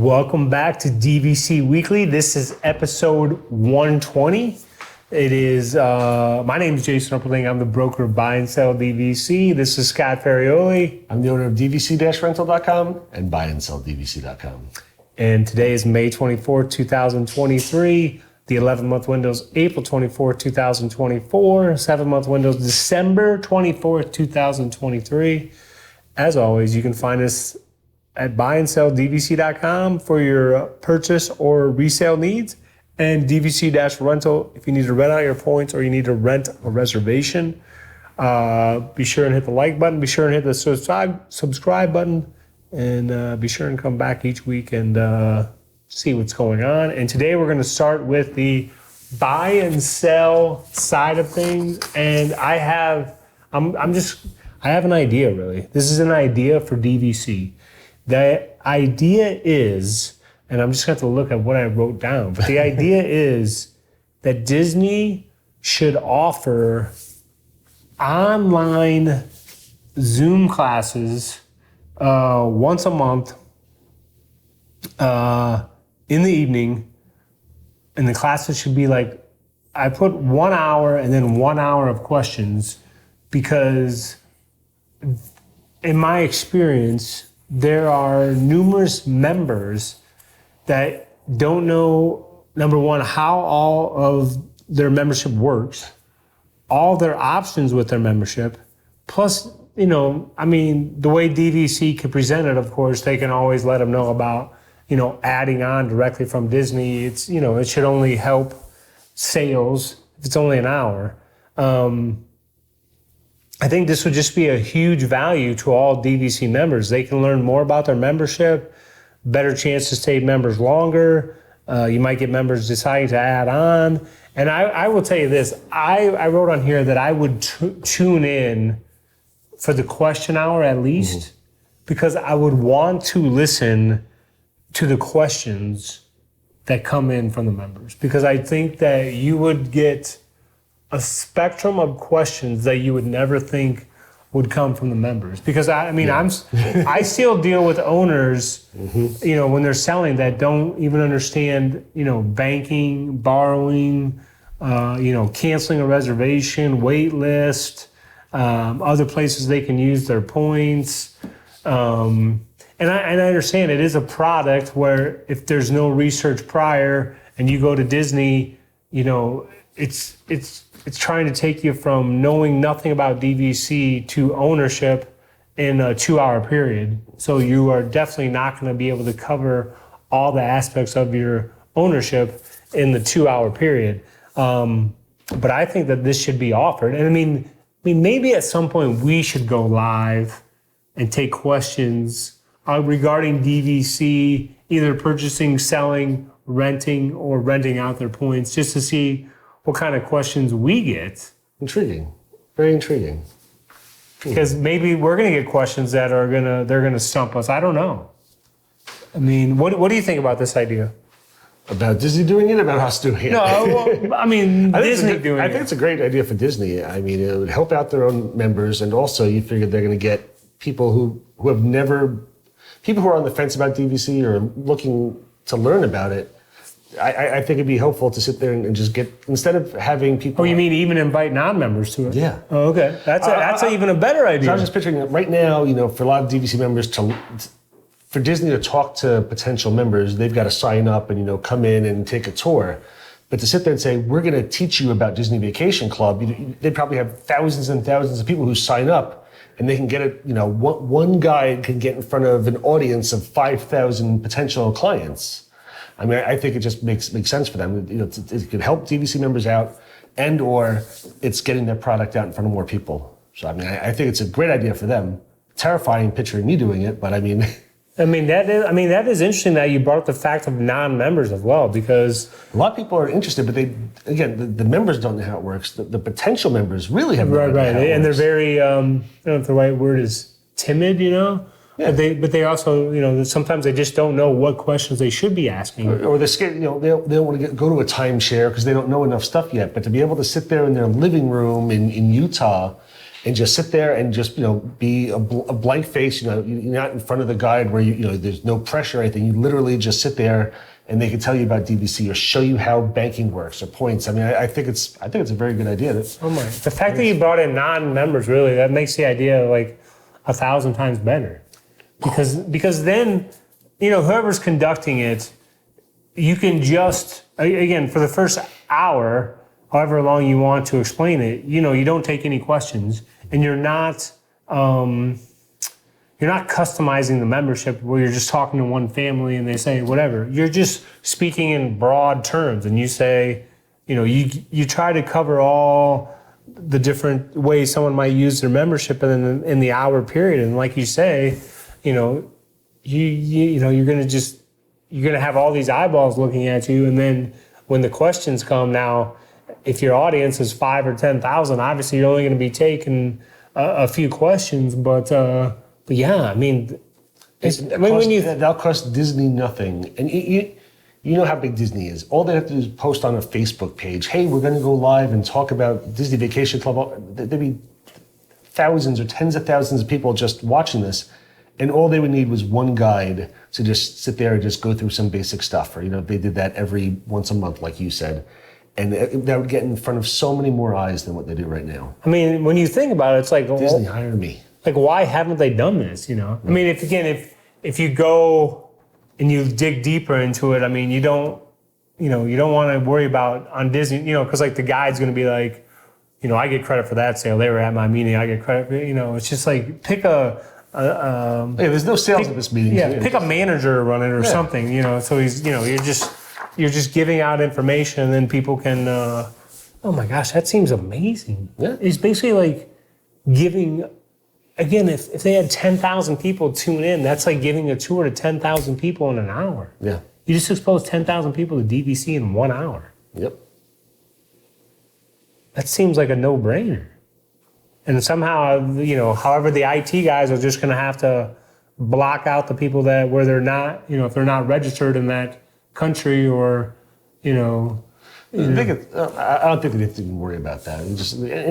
Welcome back to DVC Weekly. This is episode 120. It is, my name is Jason Upperling. I'm the broker of Buy and Sell DVC. This is Scott Ferrioli. I'm the owner of DVC-Rental.com and BuyAndSellDVC.com. And today is May 24th, 2023. The 11-month windows, April 24th, 2024. 7-month windows, December 24th, 2023. As always, you can find us at BuyAndSellDVC.com for your purchase or resale needs, and DVC-Rental if you need to rent out your points or you need to rent a reservation. Be sure and hit the like button. Be sure and hit the subscribe button, and be sure and come back each week and see what's going on. And today we're going to start with the buy and sell side of things. And I have an idea, really. This is an idea for DVC. The idea is, and I'm just going to have to look at what I wrote down, but the idea is that Disney should offer online Zoom classes once a month in the evening, and the classes should be like, I put 1 hour and then 1 hour of questions, because in my experience, there are numerous members that don't know, number one, how all of their membership works, all their options with their membership, plus, the way DVC can present it, of course, they can always let them know about, adding on directly from Disney. It's, it should only help sales if it's only an hour. I think this would just be a huge value to all DVC members. They can learn more about their membership, better chance to stay members longer. You might get members deciding to add on. And I will tell you this, I wrote on here that I would tune in for the question hour at least, because I would want to listen to the questions that come in from the members. Because I think that you would get a spectrum of questions that you would never think would come from the members. Because I still deal with owners, when they're selling, that don't even understand, banking, borrowing, canceling a reservation, wait list, other places they can use their points. And I understand it is a product where if there's no research prior and you go to Disney, it's trying to take you from knowing nothing about DVC to ownership in a 2-hour period. So you are definitely not going to be able to cover all the aspects of your ownership in the 2-hour period. But I think that this should be offered. And maybe at some point we should go live and take questions regarding DVC, either purchasing, selling, renting, or renting out their points, just to see what kind of questions we get. Intriguing. Very intriguing. Because maybe we're going to get questions that they're gonna stump us. I don't know. What do you think about this idea? About Disney doing it, about us doing it? No, Disney doing it. I think it's a great idea for Disney. It would help out their own members, and also you figure they're going to get people who have never, people who are on the fence about DVC or looking to learn about it. I think it'd be helpful to sit there and just get, instead of having people... Oh, you mean even invite non-members to it? Yeah. Oh, okay. That's even a better idea. So I was just picturing that right now, for a lot of DVC members, for Disney to talk to potential members, they've got to sign up and, come in and take a tour. But to sit there and say, we're going to teach you about Disney Vacation Club, they probably have thousands and thousands of people who sign up, and they can get it, one guide can get in front of an audience of 5,000 potential clients. I think it just makes sense for them. It could help DVC members out, and or it's getting their product out in front of more people. So I think it's a great idea for them. Terrifying picturing me doing it, but that is interesting that you brought up the fact of non-members as well, because a lot of people are interested, but the members don't know how it works. The potential members really have no idea how it works. And they're very I don't know if the right word is timid, Yeah. But they also, sometimes they just don't know what questions they should be asking. Or they're scared, they don't want to go to a timeshare because they don't know enough stuff yet. But to be able to sit there in their living room in Utah and just sit there and just, be a blank face. You're not in front of the guide where there's no pressure or anything. You literally just sit there and they can tell you about DVC or show you how banking works or points. I mean, I think it's a very good idea. The fact that you brought in non-members, really, that makes the idea like 1,000 times better. Because then, whoever's conducting it, you can just, again, for the first hour, however long you want to explain it, you don't take any questions, and you're not customizing the membership where you're just talking to one family and they say whatever. You're just speaking in broad terms, and you say, you try to cover all the different ways someone might use their membership in the hour period. And like you say, you're gonna have all these eyeballs looking at you, and then when the questions come now, if your audience is 5 or 10,000, obviously you're only going to be taking a few questions. But yeah, I mean, that'll cost Disney nothing, and you know how big Disney is. All they have to do is post on a Facebook page, "Hey, we're going to go live and talk about Disney Vacation Club." There'd be thousands or tens of thousands of people just watching this, and all they would need was one guide to just sit there and just go through some basic stuff. Or they did that every once a month, like you said. And that would get in front of so many more eyes than what they do right now. I mean, when you think about it, it's like Disney hired me. Like, why haven't they done this? I mean, if you go and you dig deeper into it, I mean, you don't want to worry about on Disney, because like the guide's going to be like, I get credit for that sale. They were at my meeting. I get credit for it's just like pick there's no sales at this meeting. Yeah, pick a manager to run it or something. So he's you're just giving out information, and then people can, oh my gosh, that seems amazing. Yeah. It's basically like giving, again, if they had 10,000 people tune in, that's like giving a tour to 10,000 people in an hour. Yeah. You just exposed 10,000 people to DVC in 1 hour. Yep. That seems like a no-brainer. And somehow, however the IT guys are just going to have to block out the people where they're not, if they're not registered in that country or, I don't think they have to even worry about that.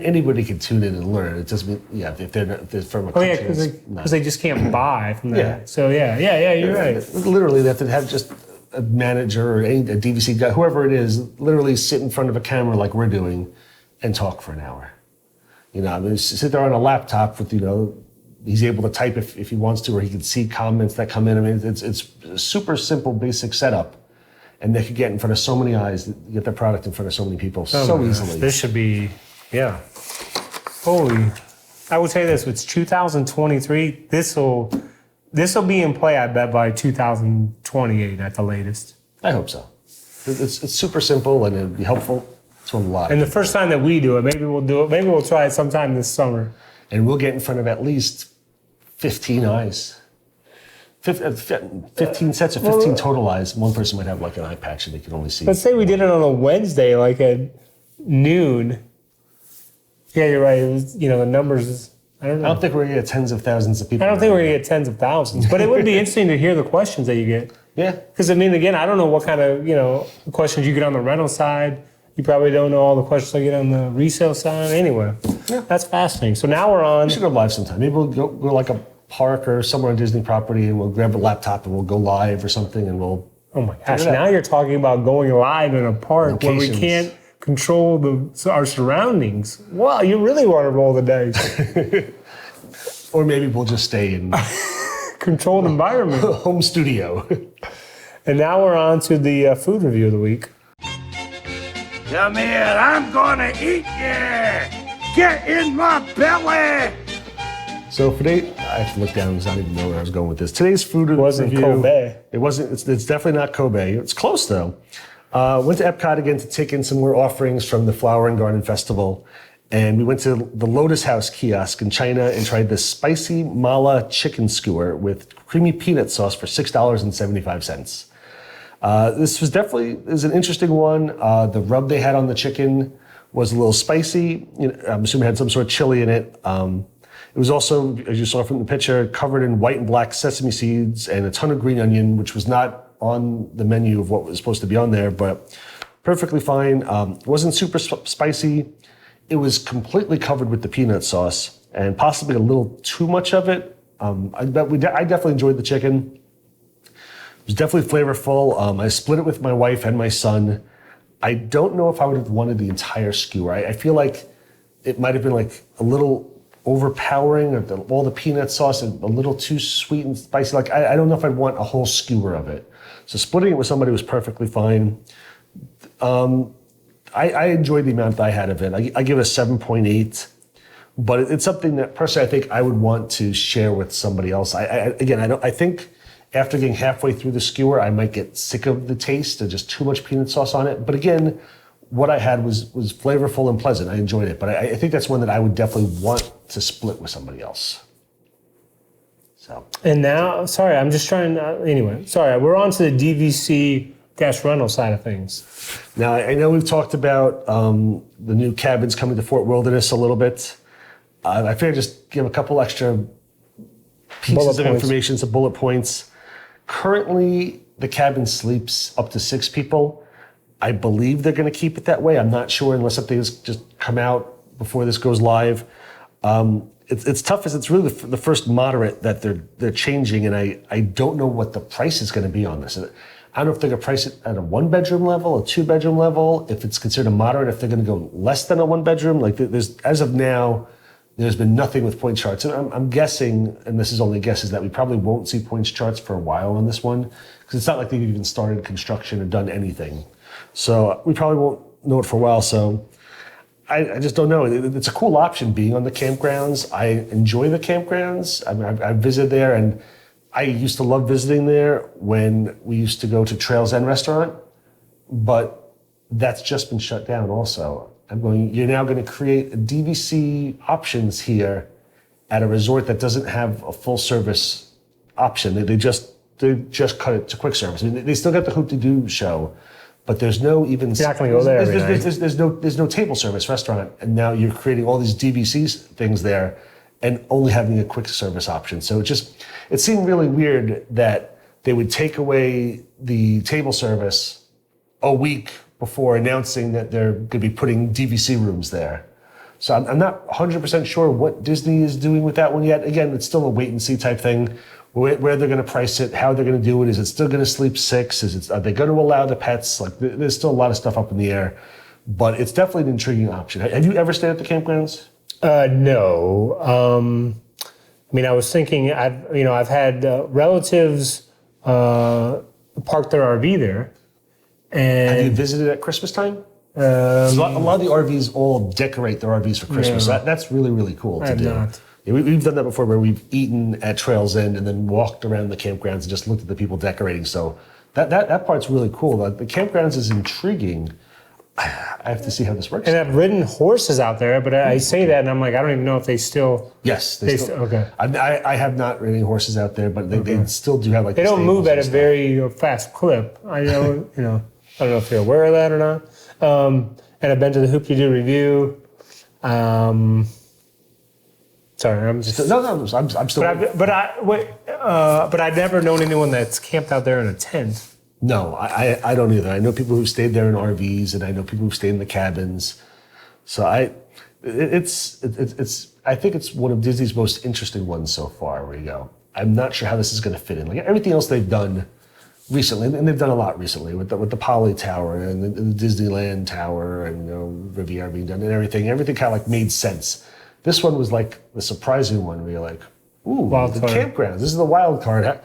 Anybody can tune in and learn. It just if they're from a country. Because they just can't buy from that. Yeah. So you're right. Literally, they have to have just a manager or a DVC guy, whoever it is, literally sit in front of a camera like we're doing and talk for an hour. Sit there on a laptop with, he's able to type if he wants to, or he can see comments that come in. I mean, it's a super simple, basic setup. And they could get in front of so many eyes, get their product in front of so many people so easily. This should be, holy. I would say this, it's 2023. This will be in play, I bet, by 2028 at the latest. I hope so. It's super simple and it'd be helpful to a lot. And the first time that we do it, maybe we'll do it. Maybe we'll try it sometime this summer. And we'll get in front of at least 15 eyes. 15 sets of 15 total eyes. One person might have like an eye patch and they can only see. Let's say we did it on a Wednesday, like at noon. Yeah, you're right. It was, the numbers, I don't know. I don't think we're going to get tens of thousands of people. I don't think we're going to get tens of thousands. But it would be interesting to hear the questions that you get. Yeah. Because, I mean, again, I don't know what kind of, questions you get on the rental side. You probably don't know all the questions I get on the resale side. Anyway, That's fascinating. So now we're on. We should go live sometime. Maybe we'll go like a park or somewhere on Disney property, and we'll grab a laptop and we'll go live or something, and we'll. Oh my gosh! Now you're talking about going live in a park where we can't control our surroundings. Wow, you really want to roll the dice. Or maybe we'll just stay in controlled environment, home studio. And now we're on to the food review of the week. Come here, I'm gonna eat you! Get in my belly! So for today, I have to look down because I don't even know where I was going with this. Today's food review. It wasn't Kobe. It wasn't, it's definitely not Kobe. It's close though. Went to Epcot again to take in some more offerings from the Flower and Garden Festival. And we went to the Lotus House kiosk in China and tried the spicy mala chicken skewer with creamy peanut sauce for $6.75. This was an interesting one. The rub they had on the chicken was a little spicy. I'm assuming it had some sort of chili in it. It was also, as you saw from the picture, covered in white and black sesame seeds and a ton of green onion, which was not on the menu of what was supposed to be on there, but perfectly fine. It wasn't super spicy. it was completely covered with the peanut sauce and possibly a little too much of it. I definitely enjoyed the chicken. It was definitely flavorful. I split it with my wife and my son. I don't know if I would have wanted the entire skewer. I feel like it might have been like a little overpowering, or all the peanut sauce and a little too sweet and spicy. Like I don't know if I'd want a whole skewer of it. So splitting it with somebody was perfectly fine. I enjoyed the amount that I had of it. I give it a 7.8, but it's something that personally I think I would want to share with somebody else. I think after getting halfway through the skewer, I might get sick of the taste of just too much peanut sauce on it. But again, what I had was flavorful and pleasant. I enjoyed it, but I think that's one that I would definitely want to split with somebody else. So. And now, sorry, I'm just trying. Anyway, sorry, we're on to the DVC-Rental side of things. Now, I know we've talked about the new cabins coming to Fort Wilderness a little bit. I figured just give a couple extra pieces of information, some bullet points. Currently, the cabin sleeps up to 6 people. I believe they're going to keep it that way. I'm not sure unless something has just come out before this goes live. It's tough as it's really the first moderate that they're changing, and I don't know what the price is going to be on this. I don't know if they're going to price it at a 1-bedroom level, a 2-bedroom level, if it's considered a moderate, if they're going to go less than a 1-bedroom. Like there's, as of now, there's been nothing with point charts. And I'm guessing, and this is only a guess, is that we probably won't see points charts for a while on this one, because it's not like they've even started construction or done anything. So we probably won't know it for a while. So I just don't know. It's a cool option being on the campgrounds. I enjoy the campgrounds. I mean, I've visited there, and I used to love visiting there when we used to go to Trails End Restaurant, but that's just been shut down also. You're now going to create a DVC options here at a resort that doesn't have a full service option. They just cut it to quick service. I mean, they still got the Hoop-de-Doo show, but there's no even. You're not going to go there. There's no table service restaurant, and now you're creating all these DVC things there, and only having a quick service option. So it seemed really weird that they would take away the table service a week before announcing that they're going to be putting DVC rooms there. So I'm not 100% sure what Disney is doing with that one yet. Again, it's still a wait and see type thing. Where they're going to price it, how they're going to do it. Is it still going to sleep 6? Are they going to allow the pets? Like, there's still a lot of stuff up in the air, but it's definitely an intriguing option. Have you ever stayed at the campgrounds? No. I mean, I was thinking. I've had relatives park their RV there. And have you visited at Christmas time? A lot of the RVs all decorate their RVs for Christmas. No. That's really, really cool to do. Not. Yeah, we've done that before, where we've eaten at Trails End and then walked around the campgrounds and just looked at the people decorating. So that part's really cool. The campgrounds is intriguing. I have to see how this works. And I've ridden horses out there, but I say that and I'm like, I don't even know if they still. Yes, they still. Okay. I have not ridden horses out there, but they still do have like. They don't move at a very fast clip. I know, I don't know if you're aware of that or not. And I've been to the Hoop-de-Doo review. Sorry, I'm just. No, I'm still. But I've never known anyone that's camped out there in a tent. No, I don't either. I know people who've stayed there in RVs, and I know people who've stayed in the cabins. So I think it's one of Disney's most interesting ones so far. Where you go, I'm not sure how this is going to fit in. Like everything else they've done recently, and they've done a lot recently with the Poly Tower and the Disneyland Tower and Riviera being done and everything. Everything kind of like made sense. This one was like the surprising one where you're like, ooh, the campgrounds. This is the wild card.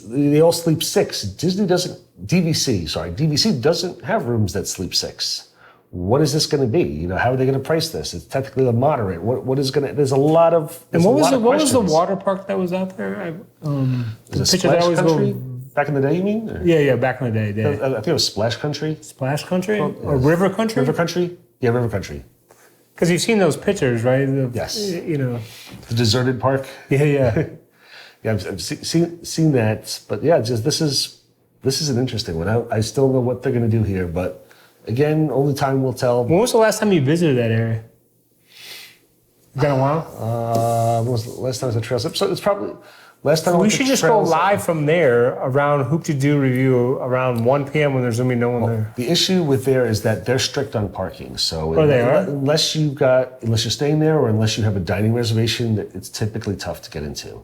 They all sleep 6. DVC doesn't have rooms that sleep 6. What is this going to be? How are they going to price this? It's technically a moderate. What is going to? There's a lot of. And what was the water park that was out there? The Splash Country. Back in the day, you mean? Or? Yeah, back in the day. I think it was Splash Country. Splash Country or River Country? River Country. Yeah, River Country. Because you've seen those pictures, right? Yes. The deserted park. Yeah. Yeah, I've seen that, but yeah, this is an interesting one. I still know what they're going to do here, but again, only time will tell. When was the last time you visited that area? It's been a while. When was the last time I was at Trails? So it's probably Last time I We went to should just go Trails- live from there around Hoop to Do review around 1 p.m. when there's gonna be no one there. The issue with there is that they're strict on parking. So they are? unless you're staying there or unless you have a dining reservation, it's typically tough to get into.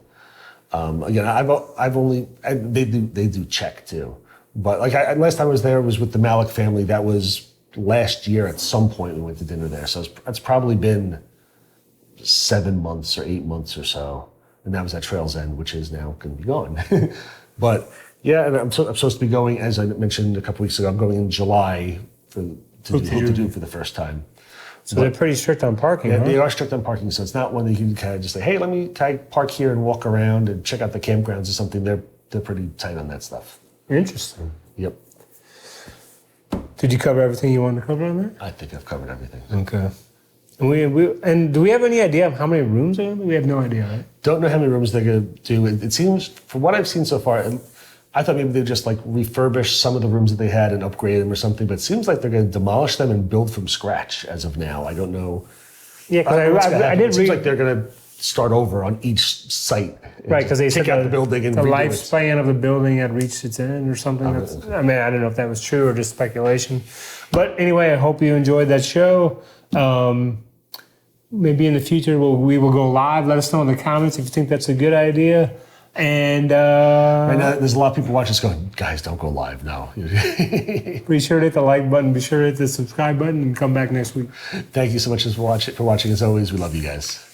Again, they do check too, but like last time I was there was with the Malik family. That was last year at some point we went to dinner there. So it's probably been 7 months or 8 months or so. And that was at Trails End, which is now going to be gone. But yeah, and I'm supposed to be going, as I mentioned a couple weeks ago, I'm going in July to do for the first time. So they're pretty strict on parking, Yeah, huh? they are strict on parking, so it's not one that you can kind of just say, hey, can I park here and walk around and check out the campgrounds or something. They're pretty tight on that stuff. Interesting. Yep. Did you cover everything you wanted to cover on there? I think I've covered everything. Okay. And do we have any idea of how many rooms are going to be? We have no idea, right? Don't know how many rooms they're going to do. It seems, from what I've seen so far, and I thought maybe they'd just like refurbish some of the rooms that they had and upgrade them or something, but it seems like they're going to demolish them and build from scratch as of now. I don't know. Yeah, because I It did seems read. like they're going to start over on each site. and Right, because they take said out the building and the redo it. lifespan of the building had reached its end or something. I mean, I don't know if that was true or just speculation. But anyway, I hope you enjoyed that show. Maybe in the future we will go live. Let us know in the comments if you think that's a good idea. And Right now, there's a lot of people watching this going, guys, don't go live now. be sure to hit the like button. Be sure to hit the subscribe button and come back next week. Thank you so much for watching. As always, we love you guys.